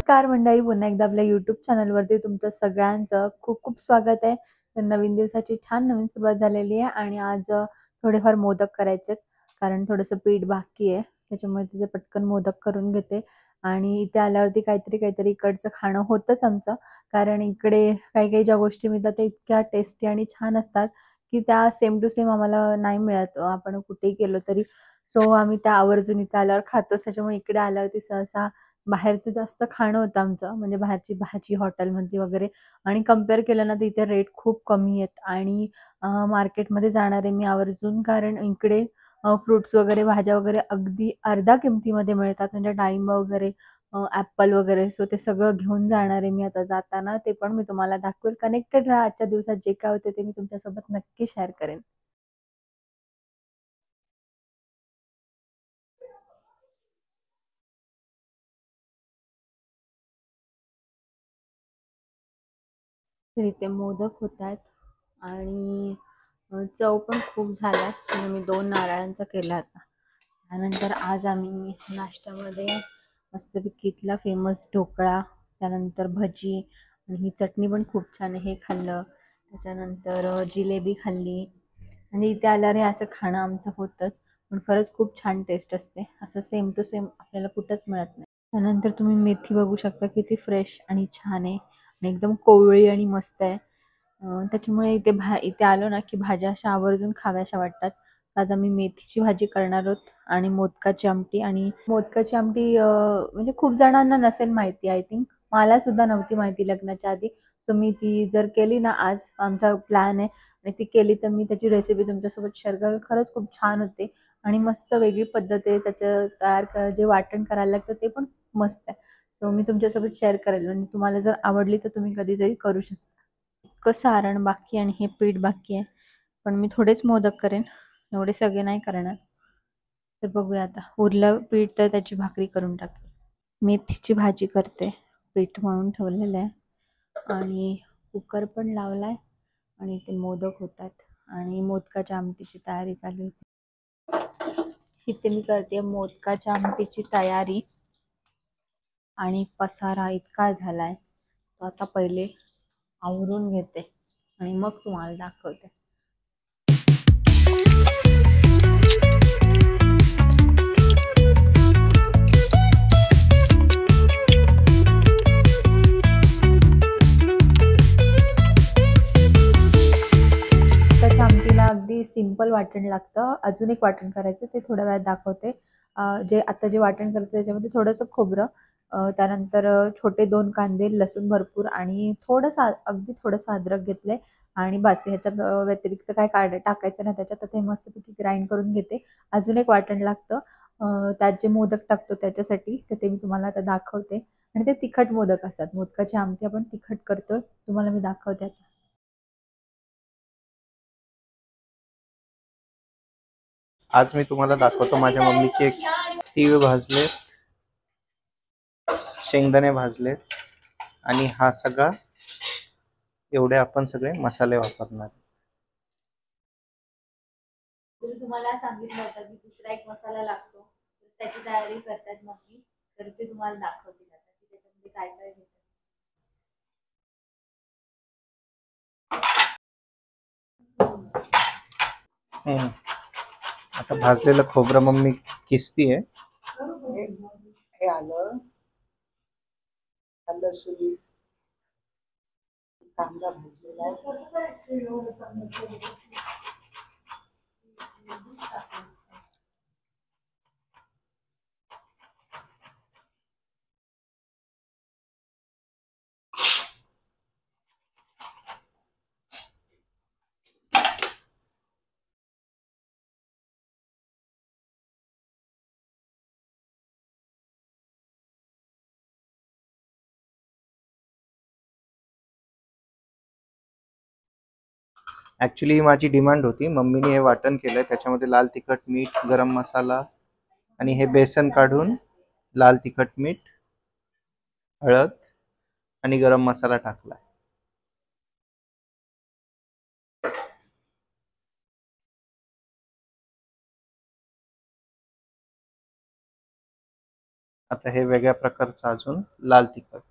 नमस्कार मंडळी, पुन्हा एकदा आपल्या यूट्यूब चॅनलवरती तुमचं सगळ्यांचं खूप खूप स्वागत आहे. तर नवीन दिवसाची छान नवीन सुरुवात झालेली आहे आणि आज थोडेफार मोदक करायचे आहेत. कारण थोडंसं पीठ बाकी आहे, त्याच्यामुळे तिचे पटकन मोदक करून घेते. आणि इथे आल्यावरती काहीतरी काहीतरी इकडचं खाणं होतंच आमचं. कारण इकडे काही काही ज्या गोष्टी मिळतात त्या इतक्या टेस्टी आणि छान असतात की त्या सेम टू सेम आम्हाला नाही मिळत, आपण कुठेही गेलो तरी. सो आम्ही त्या आवर्जून इथे आल्यावर खातोच. त्याच्यामुळे इकडे आल्यावरती सहसा बाहेरचं जास्त खाणं होतं आमचं, म्हणजे बाहेरची भाजी हॉटेलमधली वगैरे. आणि कंपेअर केलं ना तर इथे रेट खूप कमी आहेत. आणि मार्केटमध्ये जाणारे मी आवर्जून, कारण इकडे फ्रुट्स वगैरे भाज्या वगैरे अगदी अर्ध्या किमतीमध्ये मिळतात. म्हणजे डाळिंब वगैरे, ॲपल वगैरे. सो ते सगळं घेऊन जाणार आहे मी आता जाताना. ते पण मी तुम्हाला दाखवेल. कनेक्टेड राहा, आजच्या दिवसात जे काय होते ते मी तुमच्यासोबत नक्की शेअर करेन. तर इथे मोदक होत आहेत आणि चव पण खूप झाला. म्हणजे मी 2 नारळांचा केला आता. त्यानंतर आज आम्ही नाश्त्यामध्ये मस्तपैकी इथला फेमस ढोकळा, त्यानंतर भजी आणि ही चटणी पण खूप छान आहे, हे खाल्लं. त्याच्यानंतर जिलेबी खाल्ली. आणि इथे आल्यावर हे असं खाणं आमचं होतंच. पण खरंच खूप छान टेस्ट असते. असं सेम टू सेम आपल्याला कुठंच मिळत नाही. त्यानंतर तुम्ही मेथी बघू शकता, किती फ्रेश आणि छान आहे आणि एकदम कोवळी आणि मस्त आहे. त्याच्यामुळे इथे आलो ना की भाज्या अशा आवर्जून खाव्याशा वाटतात. आज आम्ही मेथीची भाजी करणार आहोत आणि मोदकाची आमटी. आणि मोदकाची आमटी म्हणजे खूप जणांना नसेल माहिती, आय थिंक. मला सुद्धा नव्हती माहिती लग्नाच्या आधी. सो मी ती जर केली ना, आज आमचा प्लॅन आहे, आणि ती केली तर मी त्याची रेसिपी तुमच्यासोबत शेअर करेल. खरंच खूप छान होते आणि मस्त वेगळी पद्धत आहे त्याचं. जे वाटण करायला लागतं ते पण मस्त आहे. सो मी तुमच्यासोबत शेअर करेल, म्हणजे तुम्हाला जर आवडली तर तुम्ही कधीतरी करू शकता. इतकं सारण बाकी आणि हे पीठ बाकी आहे. पण मी थोडेच मोदक करेन, एवढे सगळे नाही करणार. तर बघूया आता. उरलं पीठ तर त्याची भाकरी करून टाकते. मेथीची भाजी करते. पीठ मळून ठेवलेलं आहे आणि कुकर पण लावलाय आणि ते मोदक होतात आणि मोदकाच्या आमटीची तयारी चालू आहे. इथे मी करते मोदकाच्या आमटीची तयारी आणि पसारा इतका झालाय, तो आता पहिले आवरून घेते आणि मग तुम्हाला दाखवते. त्याच्या आमटीला अगदी सिंपल वाटण लागतं. अजून एक वाटण करायचं, ते थोड्या वेळात दाखवते. जे वाटण करते त्याच्यामध्ये थोडंसं खोबरं, त्यानंतर छोटे 2 कांदे, लसूण भरपूर आणि थोडंसं अगदी थोडंसं अद्रक घेतले. आणि बस ह्याच्यात व्यतिरिक्त काय टाकायचं नाही त्याच्यात. ते मस्तपैकी ग्राइंड करून घेते. अजून एक वाटण लागतं, त्यात जे मोदक टाकतो त्याच्यासाठी, तर ते मी तुम्हाला आता दाखवते. आणि ते तिखट मोदक असतात. मोदकाची आमटी आपण तिखट करतो, तुम्हाला मी दाखवते आता. आज मी तुम्हाला दाखवतो माझ्या मम्मीची एक तीळ भाजले, शेंगदाणे भाजले आणि हा सगळा एवढे आपण सगळे मसाले वापरणार. तुम्हाला सांगितलं होतं की दुसरा एक मसाला लागतो, त्याची तयारी करतात मम्मी. तर ते तुम्हाला दाखवते आता की त्याच्यामध्ये काय काय घेतात. आता भाजलेलं खोबरं मम्मी किसतीये. हे आलं, लसूण, कांदा भाजलेला ऍक्च्युली ही माझी डिमांड होती. मम्मीने हे वाटण केलंय, त्याच्यामध्ये लाल तिखट, मीठ, गरम मसाला आणि हे बेसन काढून लाल तिखट, मीठ, हळद आणि गरम मसाला टाकलाय. आता हे वेगळ्या प्रकारचं अजून लाल तिखट.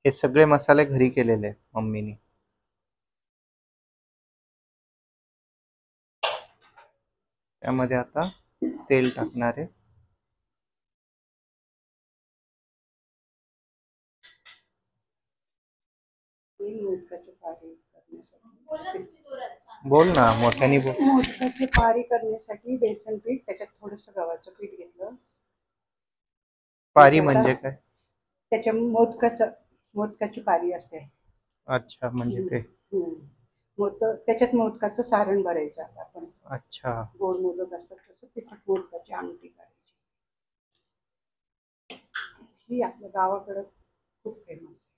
हे सगळे मसाले घरी केलेले आहेत मम्मीनी. त्यामध्ये आता तेल टाकणार आहे. मोदकाची पारी करण्यासाठी बोल ना, मोठ्याने बोल. मोदकाची पारी करण्यासाठी बेसन पीठ, त्याच्यात थोडंसं गव्हाचं पीठ घेतलं. पारी म्हणजे काय? त्याच्या मोदकाची पारी असते. अच्छा, म्हणजे ते. त्याच्यात मोदकाचं सारण भरायचं आता आपण. अच्छा. गोड मोदक असतात तसं तिखट मोदकाची आमटी करायची. ही आपल्या गावाकडं खूप फेमस आहे.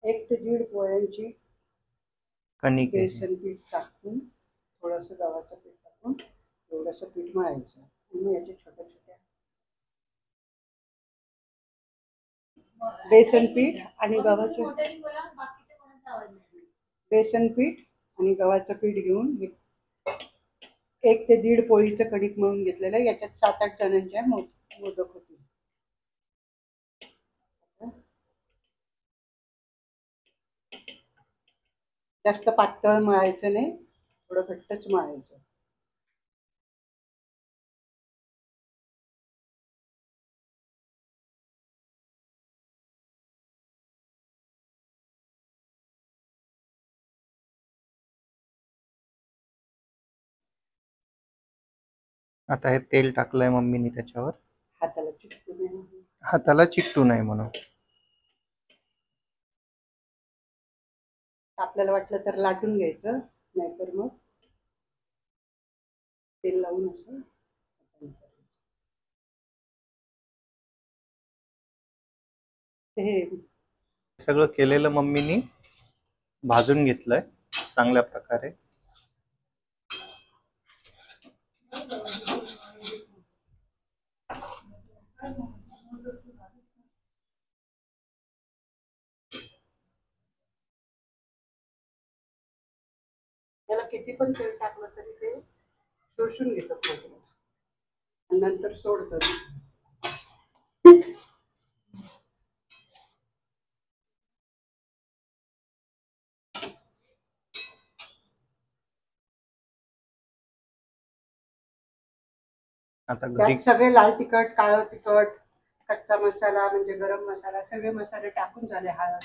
एक ते दीड पोळ्यांची कणिक बेसन पीठ टाकून, थोडंसं गव्हाचं पीठ टाकून थोडंसं पीठ मळायचं. आणि याच्या छोट्या छोट्या बेसन पीठ आणि गव्हाचं पीठ घेऊन 1 ते दीड पोळीचं कणिक मळून घेतलेलं. याच्यात 7-8 जणांच्या मोदक होतील. जास्त पातळ मळायचं नाही, थोडं घट्टच मळायचं. आता हे तेल टाकलंय मम्मीनी त्याच्यावर. हाताला चिकटू नये म्हणून. आपल्याला वाटलं तर लाटून घ्यायचं, नाहीतर मग तेल लावून असं हे सगळं केलेलं मम्मीनी भाजून घेतलंय चांगल्या प्रकारे. त्याला किती पण तेल टाकलं तरी ते शोषून घेतं खोबरं आणि नंतर सोडतं. आता त्यात सगळे लाल तिखट, काळं तिखट, कच्चा मसाला म्हणजे गरम मसाला, सगळे मसाले टाकून झाले. हळद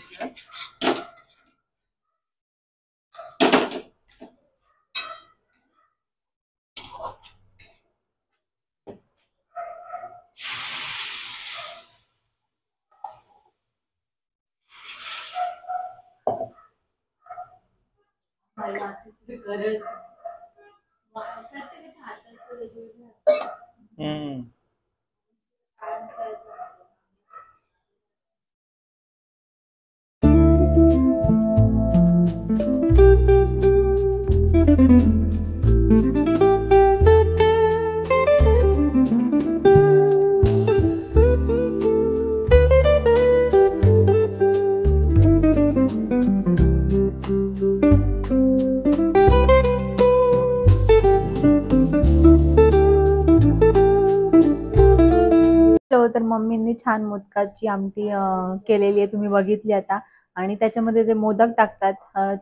तर मम्मींनी छान मोदकाची आमटी केलेली आहे, तुम्ही बघितली आता. आणि त्याच्यामध्ये जे मोदक टाकतात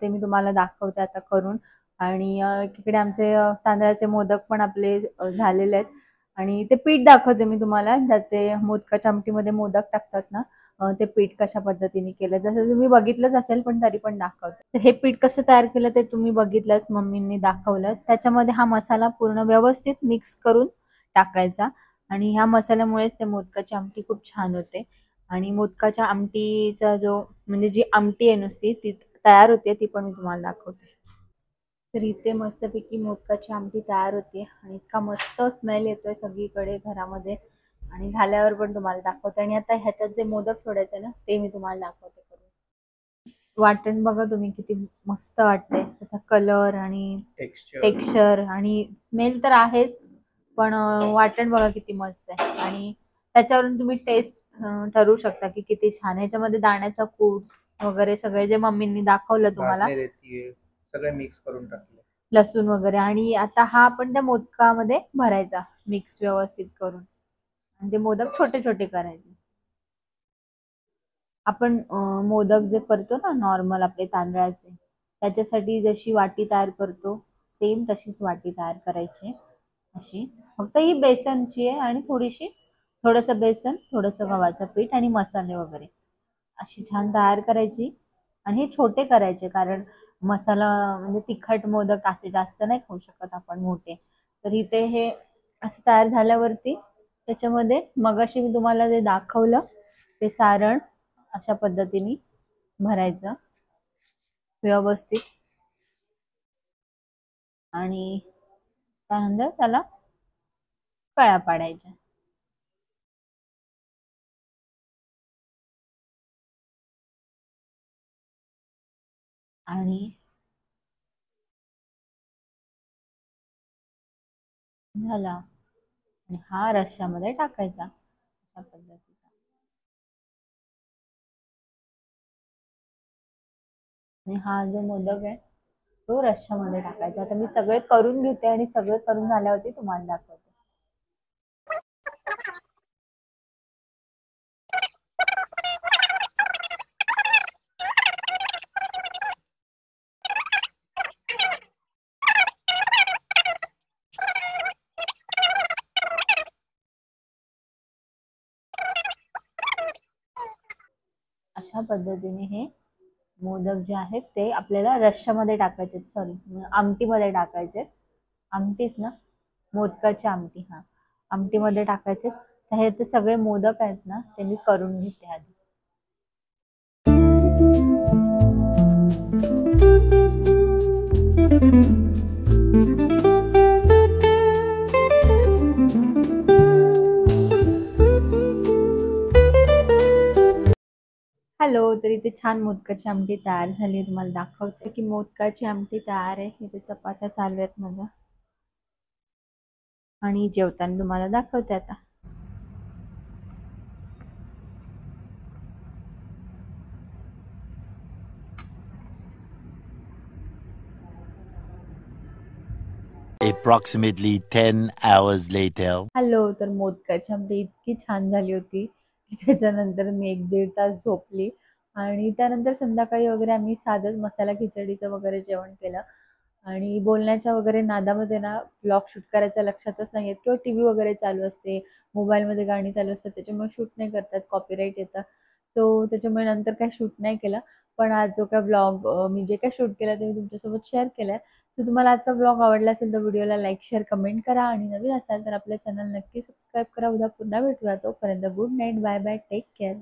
ते मी तुम्हाला दाखवते आता करून. आणि इकडे आमचे तांदळाचे मोदक पण आपले झालेले आहेत. आणि ते पीठ दाखवते मी तुम्हाला, ज्याचे मोदकाच्या आमटीमध्ये मोदक टाकतात ना, ते पीठ कशा पद्धतीने केलं, जसं तुम्ही बघितलंच असेल पण तरी पण दाखवते. हे पीठ कसं तयार केलं ते तुम्ही बघितलंच, मम्मींनी दाखवलं. त्याच्यामध्ये हा मसाला पूर्ण व्यवस्थित मिक्स करून टाकायचा. आणि ह्या मसाल्यामुळेच ते मोदकाची आमटी खूप छान होते. आणि मोदकाच्या आमटीचा जो म्हणजे जी आमटी आहे नुसती ती तयार होते ती पण मी तुम्हाला दाखवते. तर इथे मस्तपैकी मोदकाची आमटी तयार होते आणि इतका मस्त स्मेल येतोय सगळीकडे घरामध्ये. आणि झाल्यावर पण तुम्हाला दाखवते. आणि आता ह्याच्यात जे मोदक सोडायचे ना ते मी तुम्हाला दाखवते करून. वाटण बघा तुम्ही किती मस्त वाटतंय, त्याचा कलर आणि टेक्स्चर आणि स्मेल तर आहेच, पण वाटण बघा किती मस्त आहे. आणि त्याच्यावरून तुम्ही टेस्ट ठरवू शकता की किती छान. ह्याच्यामध्ये दाण्याचा कूट वगैरे सगळे जे मम्मींनी दाखवलं तुम्हाला, सगळे मिक्स करून टाकले, लसूण वगैरे. आणि आता हा आपण त्या मोदकामध्ये भरायचा मिक्स व्यवस्थित करून. आणि ते मोदक छोटे छोटे करायचे. आपण मोदक जे करतो ना नॉर्मल आपले तांदळाचे, त्याच्यासाठी जशी वाटी तयार करतो सेम तशीच वाटी तयार करायची अशी. फक्त ही बेसनची आहे आणि थोडंसं बेसन, थोडंसं गव्हाचं पीठ आणि मसाले वगैरे अशी छान तयार करायची. आणि हे छोटे करायचे कारण मसाला म्हणजे तिखट मोदक असे जास्त नाही खाऊ शकत आपण मोठे. तर इथे हे असं तयार झाल्यावरती त्याच्यामध्ये मगाशी मी तुम्हाला जे दाखवलं ते सारण अशा पद्धतीने भरायचं व्यवस्थित. आणि त्यानंतर त्याला कळ्या पाडायच्या. आणि झाला. आणि हा रश्श्यामध्ये टाकायचा अशा पद्धतीचा. आणि हा जो मोदक आहे तो रश्श्यामध्ये टाकायचा. आता मी सगळे करून घेते आणि सगळे करून झाल्यावरती तुम्हाला दाखवते. अशा पद्धतीने हे मोदक जे आहेत ते आपल्याला रश्श्यामध्ये टाकायचे, सॉरी आमटीमध्ये टाकायचे. आमटीच ना, मोदकाची आमटी, हा आमटीमध्ये टाकायचे. तर हे ते सगळे मोदक आहेत ना ते मी करून घेते आधी. हॅलो, तर इथे छान मोदकाची आमटी तयार झाली. तुम्हाला दाखवते की मोदकाची आमटी तयार आहे. इथे चपात्या चालू आहेत माझ्या आणि जेवताना तुम्हाला दाखवते आता. Approximately 10 hours later. हॅलो, तर मोदकाची आमटी इतकी छान झाली होती की त्याच्यानंतर मी 1-1.5 तास झोपली. आणि त्यानंतर संध्याकाळी वगैरे आम्ही साधंच मसाला खिचडीचं वगैरे जेवण केलं. आणि बोलण्याच्या वगैरे नादामध्ये ना व्लॉग शूट करायचं लक्षातच नाही येत, किंवा टी व्ही वगैरे चालू असते, मोबाईलमध्ये गाणी चालू असतात, त्याच्यामुळे शूट नाही करतात, कॉपीराईट येतं. सो त्याच्यामुळे नंतर काय शूट नाही केलं. पण आज जो काय ब्लॉग मी जे काय शूट केलं ते मी तुमच्यासोबत शेअर केलं. सो तुम्हाला आजचा ब्लॉग आवडला असेल तर व्हिडिओला लाईक, शेअर, कमेंट करा. आणि नवीन असाल तर आपल्या चॅनल नक्की सबस्क्राईब करा. उद्या पुन्हा भेटूया. तोपर्यंत good night, bye bye, take care.